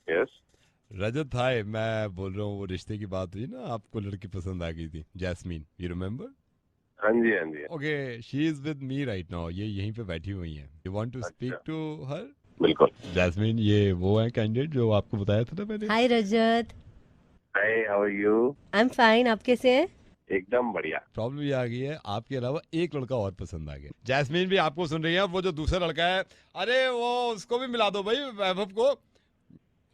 Yes. रजत हाय, मैं बोल रहा हूँ वो रिश्ते की बात हुई ना, आपको लड़की पसंद आ गई थी, जैस्मीन, यू रिमेम्बर? हाँ जी, हाँ जी। Okay, she is with me right now, ये यहीं पे बैठी हुई हैं। यू वांट टू स्पीक अच्छा, टू हर? बिल्कुल। जैस्मीन, ये वो है कैंडिडेट जो आपको बताया था ना मैंने। Hi Rajat. Hi, how are you? I am fine, आप कैसे हैं? एकदम बढ़िया। प्रॉब्लम ये आ गई है, आपके अलावा एक लड़का और पसंद आ गया। जैस्मीन भी आपको सुन रही है, वो जो दूसरा लड़का है, अरे वो उसको भी मिला दो भाई, वैभव को।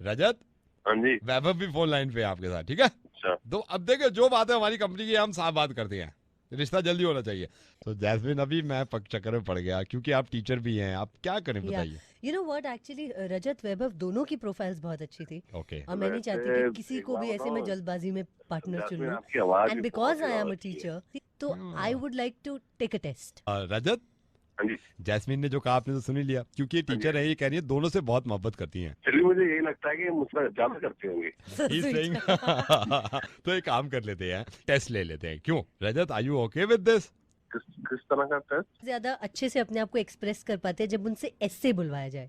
रजत, हाँ जी। वैभव भी फोन लाइन पे है आपके साथ, ठीक है? अच्छा। तो अब देखिए, जो बात है हमारी कंपनी की, हम साफ बात करते हैं, रिश्ता जल्दी होना चाहिए। तो जैस्मिन, अभी मैं पक चक्कर में पड़ गया, क्योंकि आप टीचर भी हैं, आप क्या करें या बताइए। यू नो व्हाट, एक्चुअली रजत वैभव दोनों की प्रोफाइल्स बहुत अच्छी थी ओके, और मैं नहीं चाहती वैसे कि किसी एक को बात भी ऐसे मैं बताऊं, जल्दबाजी में पार्टनर चुन जैस्मिन लूं। आपकी आवाज एंड भी बहुत बिकॉज ही आई ज्यादा एम अ अच्छी है। टीचर, तो I would like to take a test. Rajat, हाँ जी, जैस्मिन ने जो कहा आपने तो सुन ही लिया, क्योंकि ये हाँ जी, टीचर हाँ है, जी। ये कह रही है दोनों से बहुत मोहब्बत करती हैं। फिर भी मुझे यही लगता है कि मुझसे ज्यादा करती होंगी। So ही sweet. सेइंग तो एक काम कर लेते हैं, टेस्ट ले लेते हैं, क्यों Rajat, are you okay with this? किस किस तरह का टेस्ट? ज्यादा अच्छे से अपने आप को एक्सप्रेस कर पाते हैं जब उनसे ऐसे बुलवाया जाए।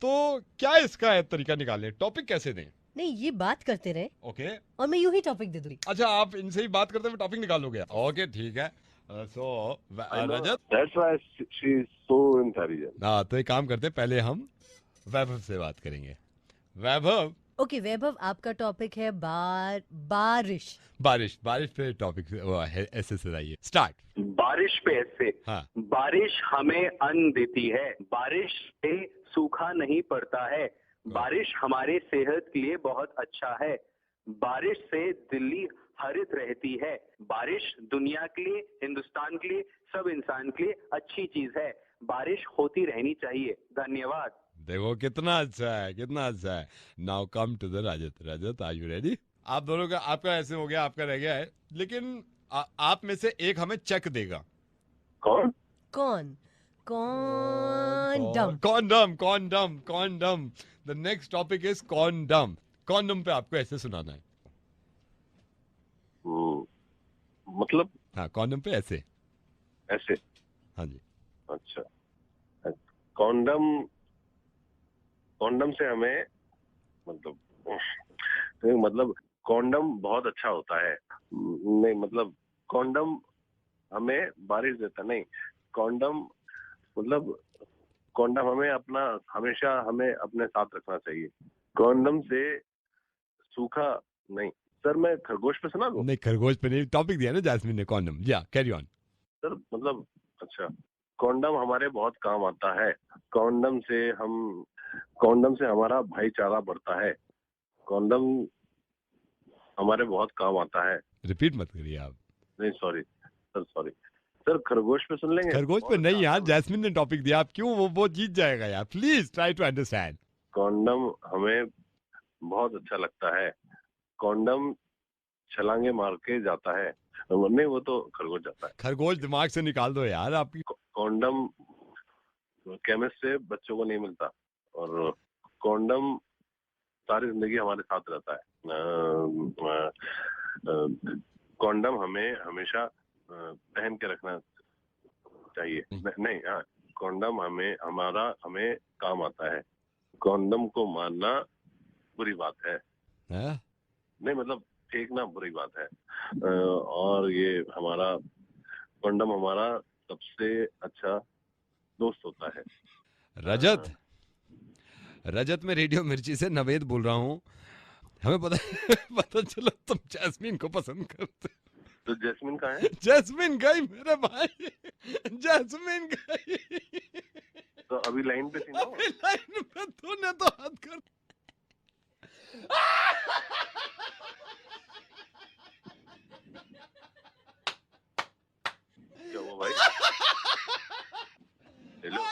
तो क्या इसका तरीका निकालें, टॉपिक कैसे दें? नहीं, ये बात करते रहे ओके, और मैं यूं ही टॉपिक दे दूंगी। अच्छा, आप इनसे ही बात करते हुए टॉपिक निकालोगे? ओके, ठीक है। So Rajat, that's why she is so intelligent. हाँ, तो एक काम करते हैं, पहले हम वैभव से बात करेंगे। वैभव, ओके वैभव, आपका टॉपिक है बारिश। बारिश, बारिश पे टॉपिक ऐसे से आइए, स्टार्ट। बारिश पे ऐसे। हाँ, बारिश हमें अन्न देती है, बारिश से सूखा नहीं पड़ता है, बारिश हमारे सेहत के लिए बहुत अच्छा है, बारिश से दिल्ली हरित रहती है, बारिश दुनिया के लिए, हिंदुस्तान के लिए, सब इंसान के लिए अच्छी चीज है, बारिश होती रहनी चाहिए। धन्यवाद। देखो कितना अच्छा है, कितना अच्छा है। Now come to the Rajat. Rajat, are you ready? आप दोनों का, आपका ऐसे हो गया, आपका रह गया है, लेकिन आप में से एक हमें चेक देगा। कौन? कौन? Condom. Condom, condom, condom. The next topic is condom. Condom पे आपको ऐसे सुनाना है। मतलब हाँ, कॉन्डम पे ऐसे। ऐसे? हाँ जी। अच्छा। कॉन्डम, कॉन्डम से हमें मतलब मतलब कॉन्डम बहुत अच्छा होता है। नहीं मतलब कॉन्डम हमें बारिश देता नहीं। कॉन्डम मतलब कॉन्डम हमें अपना, हमेशा हमें अपने साथ रखना चाहिए। कॉन्डम से सूखा नहीं। सर मैं खरगोश पे सुना दूं? नहीं, खरगोश पे नहीं, टॉपिक दिया ना जैस्मिन ने, कॉन्डम। या कैरी ऑन। सर मतलब अच्छा, कॉन्डम हमारे बहुत काम आता है। कॉन्डम से हम, कॉन्डम से हमारा भाईचारा बढ़ता है। कॉन्डम हमारे बहुत काम आता है। रिपीट मत करिए आप। नहीं सॉरी सर, सॉरी सर, खरगोश पे सुन लेंगे? खरगोश पे बहुत नहीं अच्छा यार, आता है। जैस्मिन ने टॉपिक दिया, आप क्यों, वो जीत जाएगा यार, please try to understand. Condom हमें बहुत अच्छा लगता है। कॉन्डम छलांगे मार के जाता है। नहीं वो तो खरगोश जाता है। खरगोश दिमाग से निकाल दो यार आपकी। कॉन्डम केमिस्ट से बच्चों को नहीं मिलता, और कॉन्डम सारी जिंदगी हमारे साथ रहता है। कॉन्डम हमें हमेशा पहन के रखना चाहिए। नहीं हाँ, कॉन्डम हमें काम आता है। कॉन्डम को मारना बुरी बात है। हाँ? नहीं मतलब फेंकना बुरी बात है। और ये हमारा कॉन्डम हमारा सबसे अच्छा दोस्त होता है। रजत, रजत, मैं रेडियो मिर्ची से नवेद बोल रहा हूँ। हमें पता पता चला तुम जैस्मिन को पसंद करते। तो जैस्मिन कहाँ है? जैस्मिन गई मेरे भाई, जैस्मिन गई। तो अभी लाइन पे थी ना वो? अभी लाइन में तूने तो हद कर। क्या हुआ भाई? हेलो।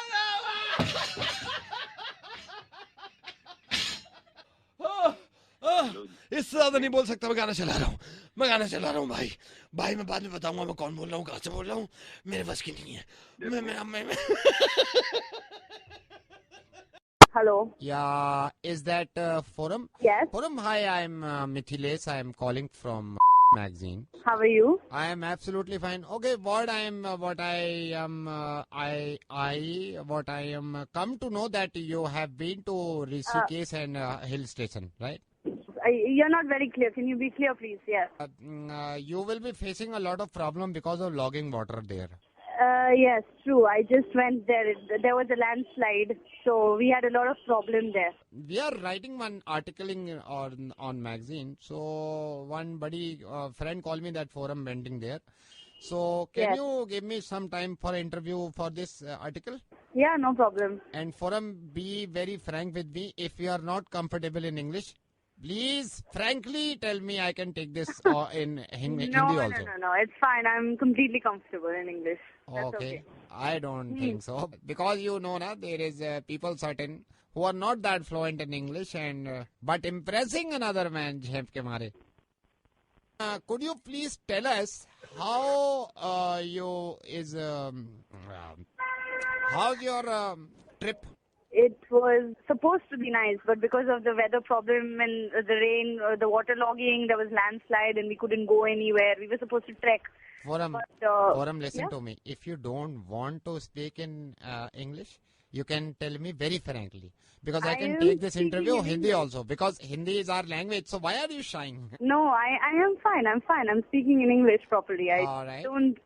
इससे ज्यादा नहीं बोल सकता, मैं गाना चला रहा हूँ, मैं गाना चला रहा हूँ भाई। भाई मैं बाद में बताऊंगा मैं कौन बोल रहा हूँ, कहाँ से बोल रहा हूँ, मेरे बस की नहीं है। मैं Hello. Yeah, is that Forum? Yes. Forum, hi, I'm Mithilesh. I'm calling from magazine. How are you? I am absolutely fine. Okay, what I am come to know that you have been to Rishikesh and hill station, right? You're not very clear. Can you be clear, please? Yes. You will be facing a lot of problem because of logging water there. Yes, true. I just went there. There was a landslide, so we had a lot of problem there. We are writing one article on magazine. So one buddy friend called me that forum vending there. So can Yes. you give me some time for interview for this article? Yeah, no problem. And forum, be very frank with me. If you are not comfortable in English, please frankly tell me. I can take this in Hindi No, also. no. It's fine. I'm completely comfortable in English. That's Okay. I don't think so. Because you know, there is people certain who are not that fluent in English and but impressing another man jhep ke mare. Could you please tell us how how's your trip? It was supposed to be nice, but because of the weather problem and the rain, the waterlogging, there was landslide and we couldn't go anywhere. We were supposed to trek. Forum, But, listen yeah? to me. If you don't want to speak in English, you can tell me very frankly. Because I I can am take this speaking interview in Hindi English. also. Because Hindi is our language. So why are you shying? No, I am fine. I'm fine. I'm speaking in English properly. I All right. don't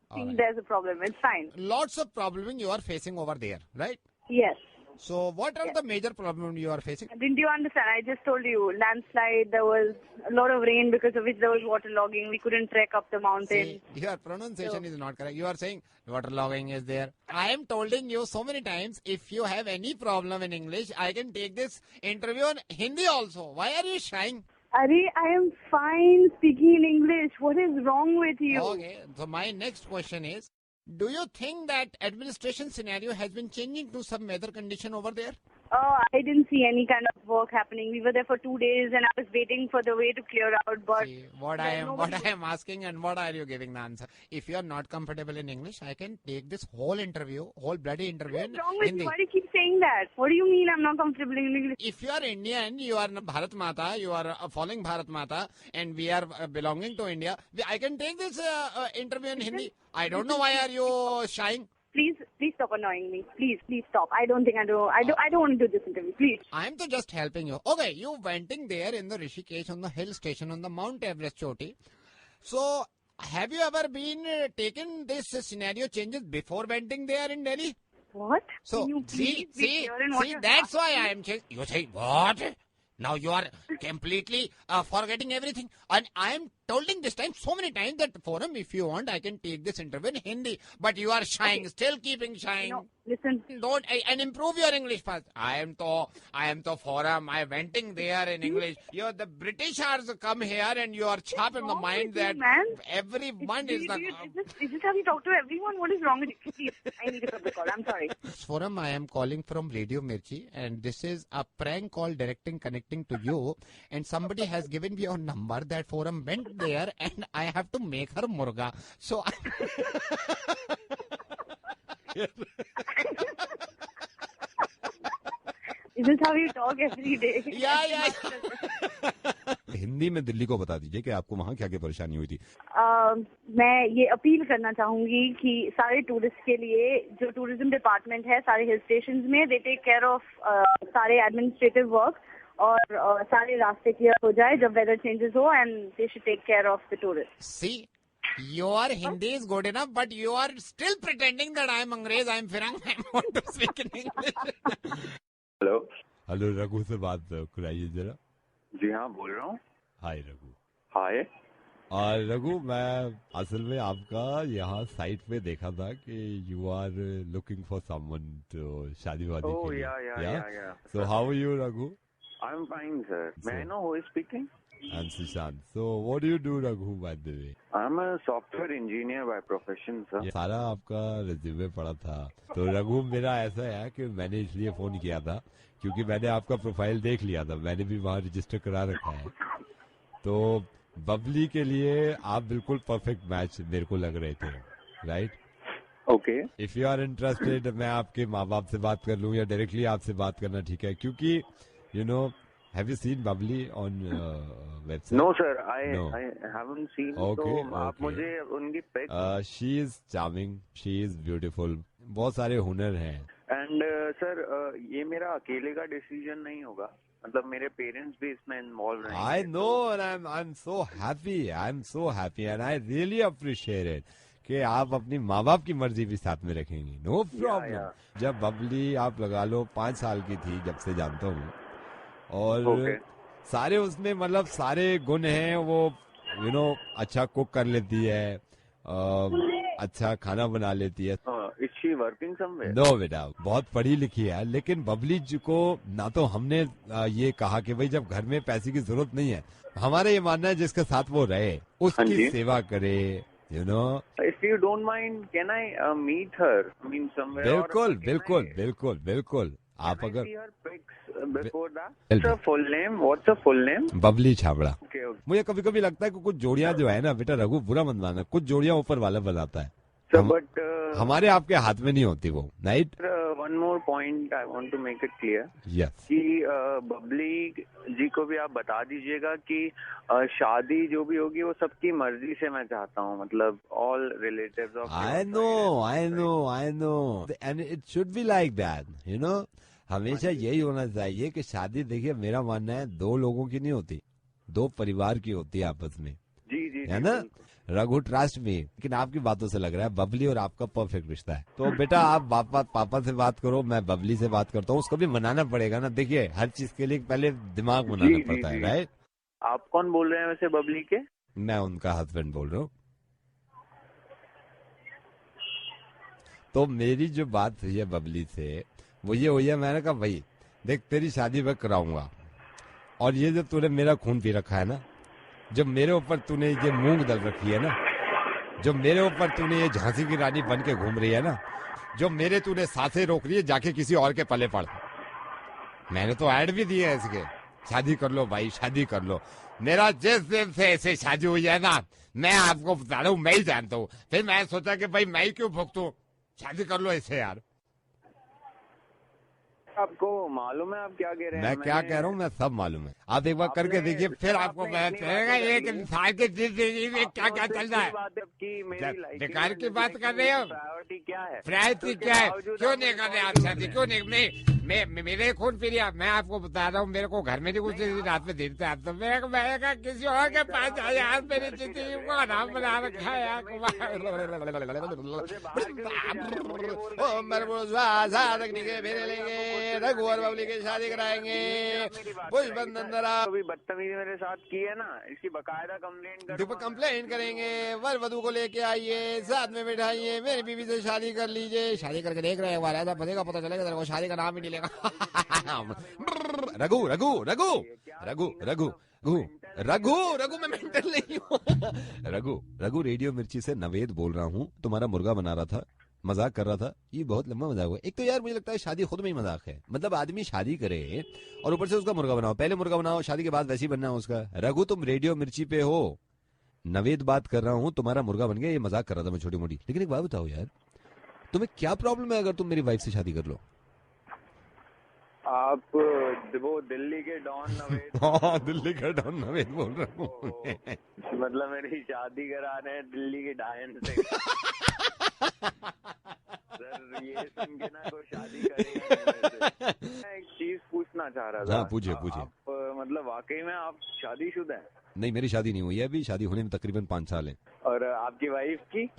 All think right. there's a problem. It's fine. Lots of problems you are facing over there, right? Yes. So what are the major problems you are facing? Didn't you understand? I just told you, landslide, there was a lot of rain because of which there was waterlogging. We couldn't trek up the mountain. See, your pronunciation is not correct. You are saying waterlogging is there. I am telling you so many times, if you have any problem in English, I can take this interview in Hindi also. Why are you shying? Ari, I am fine speaking in English. What is wrong with you? Okay, so my next question is, do you think that administration scenario has been changing to some weather condition over there? Oh, I didn't see any kind of work happening. We were there for 2 days and I was waiting for the way to clear out, but See, what I am asking and what are you giving the answer? If you are not comfortable in English, I can take this whole bloody interview in what's wrong with Hindi. you? Why do you keep saying that? What do you mean I'm not comfortable in English? If you are Indian, you are Bharat Mata, you are following Bharat Mata, and we are belonging to India, I can take this interview in Hindi. I don't know why are you shying. Please stop annoying me. Please stop. I don't want to do this interview. Please. I am just helping you. Okay, you went in there in the Rishikesh on the hill station on the Mount Everest Choti. So, have you ever been taken this scenario changes before venting there in Delhi? What? So, Can you please be clear in what you're that's why I asking? am. You say what? Now you are completely forgetting everything. And I am telling this time so many times that forum, if you want, I can take this interview in Hindi. But you are shying, still keeping shying. No, listen. Don't and improve your English first. I am to forum. I venting there in English. The Britishers come here and you are sharp in the wrong mind with you, that man? everyone is the. Is this how you talk to everyone? What is wrong with you? Please, I need to cut the call. I'm sorry. Forum, I am calling from Radio Mirchi, and this is a prank call connecting to you. And somebody has given me your number. That forum went there, and I have to make her murga. So. Is this how you talk every day? Yeah. Hindi में दिल्ली को बता दीजिए कि आपको वहाँ क्या क्या परेशानी हुई थी. मैं ये अपील करना चाहूंगी कि सारे टूरिस्ट के लिए जो टूरिज्म डिपार्टमेंट है सारे हिल स्टेशंस में दे टेक केयर ऑफ सारे एडमिनिस्ट्रेटिव वर्क और सारे रास्ते क्लियर हो जाए जब वेदर चेंजेस हो and they should take care of the tourist. See, your Hindi is good enough, but you are still pretending that I am Angrez, I am Firang, I want to speak in English. Hello. Hello, Raghu से बात कराइए जरा. जी हाँ, बोल रहा हूँ. हाय रघु. हाय. और रघु, मैं असल में आपका यहाँ साइट पे देखा था कि you are looking for someone to शादी वादी के लिए. Yeah. So how are you, Raghu? I'm fine, sir. May I So- know who is speaking? I'm Sushant. So what do you do, Raghu, by the way? I'm a software engineer by profession, sir. ये सारा आपका resume पड़ा था. तो रघु, मेरा ऐसा है कि मैंने इसलिए फोन किया था क्योंकि मैंने आपका प्रोफाइल देख लिया था. मैंने भी वहाँ रजिस्टर करा रखा है. तो बबली के लिए आप बिल्कुल परफेक्ट मैच मेरे को लग रहे थे, right? Okay. If you are interested, मैं आपके माँ बाप से बात कर लूँ या डायरेक्टली आपसे बात करना ठीक है? क्योंकि you know Have you seen Bubbly on website? No sir, I No. Haven't seen. Okay, तो आप okay. मुझे उनकी pic She is charming, she is beautiful. बहुत सारे हुनर हैं. एंड सर ये मेरा अकेले का डिसीजन नहीं होगा, मतलब मेरे पेरेंट्स भी इसमें इन्वॉल्व रहेंगे। I know, and I'm so happy. I'm so happy, and I really appreciate it. कि आप अपनी माँ बाप की मर्जी भी साथ में रखेंगी. No problem. yeah. जब बबली आप लगा लो 5 साल की थी जब से जानता हूँ, और Okay. सारे उसमें मतलब सारे गुण हैं. वो अच्छा कुक कर लेती है, अच्छा खाना बना लेती है. Is she working somewhere? No बेटा, बहुत पढ़ी लिखी है, लेकिन बबली जी को ना तो हमने ये कहा कि भाई जब घर में पैसे की जरूरत नहीं है, हमारा ये मानना है जिसके साथ वो रहे उसकी जी। सेवा करे. If you don't mind can I meet her mean somewhere? बिल्कुल बिल्कुल बिल्कुल बिल्कुल. आप अगर बिफोर दैट, बिल्कुल. Full name, what's a full name? Bubbly Chhabra. Okay okay मुझे कभी कभी लगता है कि कुछ जोड़ियां जो है ना बेटा, रघु बुरा मत मानना, कुछ जोड़ियां ऊपर वाला बनाता है. सर, हम- बट हमारे आपके हाथ में नहीं होती वो. Right. One more point I want to make it clear yes. कि बबली जी को भी आप बता दीजिएगा कि शादी जो भी होगी वो सबकी मर्जी से मैं चाहता हूँ, मतलब all relatives of I know. And it should be like that, हमेशा यही होना चाहिए कि शादी, देखिए मेरा मानना है, 2 लोगों की नहीं होती, 2 परिवार की होती है आपस में. जी जी है जी, ना? बिल्कुल। रघु ट्रस्ट में. लेकिन आपकी बातों से लग रहा है बबली और आपका परफेक्ट रिश्ता है. तो बेटा आप पापा से बात करो, मैं बबली से बात करता हूँ. उसको भी मनाना पड़ेगा ना. देखिए हर चीज के लिए पहले दिमाग जी, बनाना जी, पड़ता है. जी। राइट. आप कौन बोल रहे हैं वैसे बबली के? मैं उनका हस्बैंड बोल रहा हूँ. तो मेरी जो बात हुई है बबली से, वो ये हुई है, मैंने कहा भाई देख तेरी शादी मैं कराऊंगा, और ये जो तूने मेरा खून पी रखा है ना, जब मेरे ऊपर तूने ये मूंग दल रखी है ना, जो मेरे ऊपर तूने ये झांसी की रानी बन के घूम रही है ना, जो मेरे तूने सांसें रोक रही है, जाके किसी और के पले पड़. मैंने तो ऐड भी दिए है इसके, शादी कर लो भाई, शादी कर लो. मेरा जिस दिन से ऐसे शादी हुई है ना, मैं आपको बता रहा हूँ, मैं ही जानता हूँ. फिर मैं सोचा कि भाई मैं ही क्यों भुगतूं, शादी कर लो ऐसे यार. आपको मालूम है आप क्या कह रहे हैं? मैं क्या कह रहा हूँ, मैं सब मालूम है. आप एक बार करके आपने- देखिए, फिर आपने आपको इतनी पता बातें चलेगा कर एक दी। इंसान के जिंदगी में क्या क्या चल रहा है. बेकार की बात कर रहे हो. प्रायोरिटी क्या है? प्रायोरिटी क्या है? क्यों नहीं कर रहे आप शादी, क्यों नहीं? मैं मेरे खून पी लिया. मैं आपको बता रहा हूँ, मेरे को घर में नहीं कुछ रात में देते आप, तो मैं कहा किसी और के पास जाए यार, मेरी जिंदगी को आराम बना रखा है यार. रघु और बबली की शादी कराएंगे. कभी बदतमीजी मेरे साथ की है ना, इसकी बकायदा कंप्लेन करेंगे. वर वधु को लेके आइए, साथ में बिठाइए, मेरी बीवी से शादी कर लीजिए. शादी करके देख रहे हैं, ऐसा पति का पता चलेगा तेरे को, शादी का नाम ही नहीं लेगा. रघु रघु रघु रघु रघु रघु रघु मैं मेंटल नहीं हूँ. रघु रेडियो मिर्ची से नवेद बोल रहा हूँ. तुम्हारा मुर्गा बना रहा था, मजाक कर रहा था. ये बहुत लंबा मजाक हुआ. एक तो यार मुझे लगता है शादी खुद में ही मजाक है. मतलब आदमी शादी करे और ऊपर से उसका मुर्गा बनाओ. पहले मुर्गा बनाओ, शादी के बाद वैसे ही बनना है उसका. रघु तुम रेडियो मिर्ची पे हो, नवेद बात कर रहा हूँ, तुम्हारा मुर्गा बन गया. ये मजाक कर रहा था मैं छोटी मोटी. लेकिन एक बात बताओ यार, तुम्हें क्या प्रॉब्लम है अगर तुम मेरी वाइफ से शादी कर लो? आप वो दिल्ली के डॉन नवेद? हाँ, दिल्ली का डॉन नवेद बोल रहा हूँ. मतलब मेरी शादी करा रहे हैं दिल्ली के डायन से? सर ये सुन के ना कोई शादी करेगा नहीं वैसे. मैं एक चीज पूछना चाह रहा था. हाँ, पूछिए. आप मतलब वाकई में आप शादीशुदा हैं? नहीं, मेरी शादी नहीं हुई है अभी. शादी होने में तकरीबन 5 साल है. और आपकी वाइफ की?